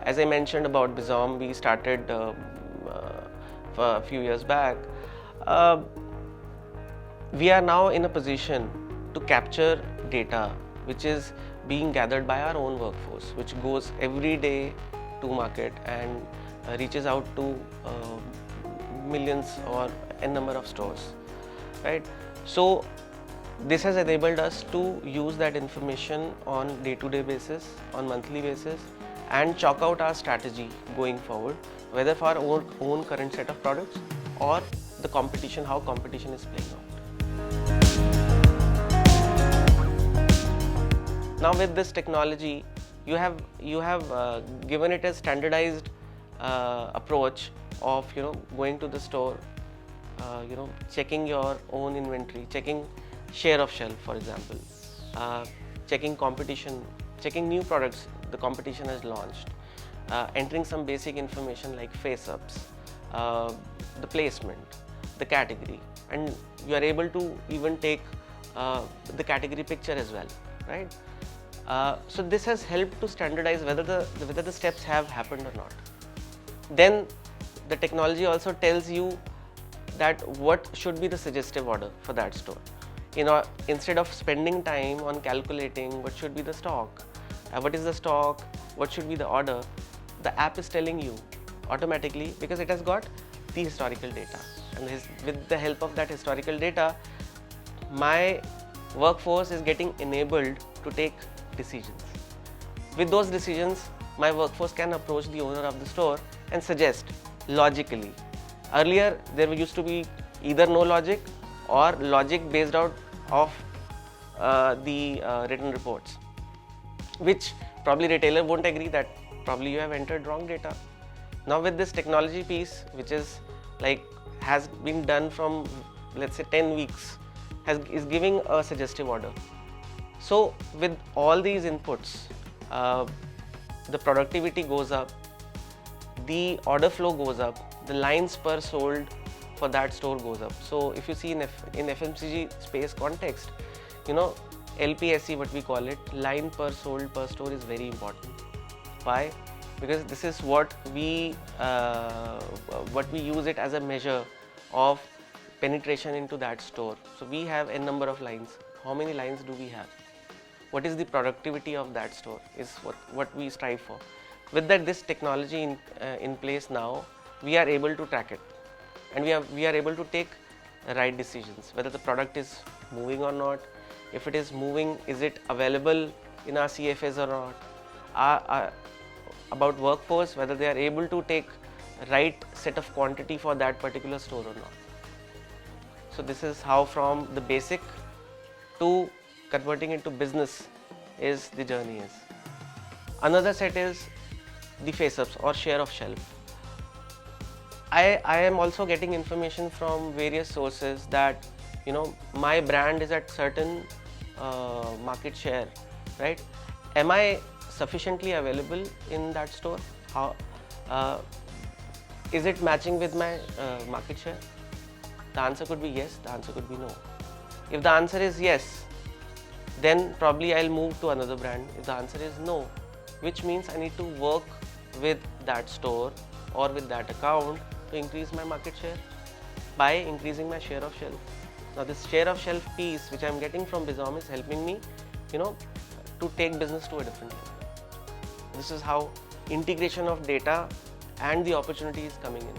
As I mentioned about Bizom, we started a few years back. Uh, we are now in a position to capture data which is being gathered by our own workforce, which goes every day to market and reaches out to millions or n number of stores, right? So this has enabled us to use that information on day-to-day basis, on monthly basis, and chalk out our strategy going forward, whether for our own current set of products or the competition, how competition is playing out. Now with this technology, you have given it a standardized approach of going to the store, checking your own inventory, checking share of shelf, for example, checking competition, checking new products the competition has launched, entering some basic information like face ups, the placement, the category, and you are able to even take the category picture as well, right? So this has helped to standardize whether the steps have happened or not. Then the technology also tells you that what should be the suggestive order for that store. Instead of spending time on calculating what should be the stock, what is the stock, what should be the order, the app is telling you automatically because it has got the historical data. And with the help of that historical data, my workforce is getting enabled to take decisions. With those decisions, my workforce can approach the owner of the store and suggest logically. Earlier, there used to be either no logic or logic based out of the written reports, which probably retailer won't agree that probably you have entered wrong data. Now with this technology piece, which is has been done from let's say 10 weeks, is giving a suggestive order. So with all these inputs, the productivity goes up, the order flow goes up, the lines per sold for that store goes up. So if you see in FMCG space context, LPSE, what we call it, line per sold per store, is very important. Why? Because this is what we use it as a measure of penetration into that store. So we have n number of lines. How many lines do we have? What is the productivity of that store is what we strive for. With that, this technology in place now, we are able to track it, and we are able to take right decisions, whether the product is moving or not. If it is moving, is it available in our CFAs or not? About workforce, whether they are able to take right set of quantity for that particular store or not. So this is how from the basic to converting into business is the journey is. Another set is the face ups or share of shelf. I am also getting information from various sources that my brand is at certain market share, right? Am I sufficiently available in that store? How is it matching with my market share? The answer could be yes, the answer could be no. If the answer is yes, then probably I'll move to another brand. If the answer is no, which means I need to work with that store or with that account to increase my market share by increasing my share of shelf. Now this share of shelf piece which I'm getting from Bizom is helping me, to take business to a different level. This is how integration of data and the opportunity is coming in.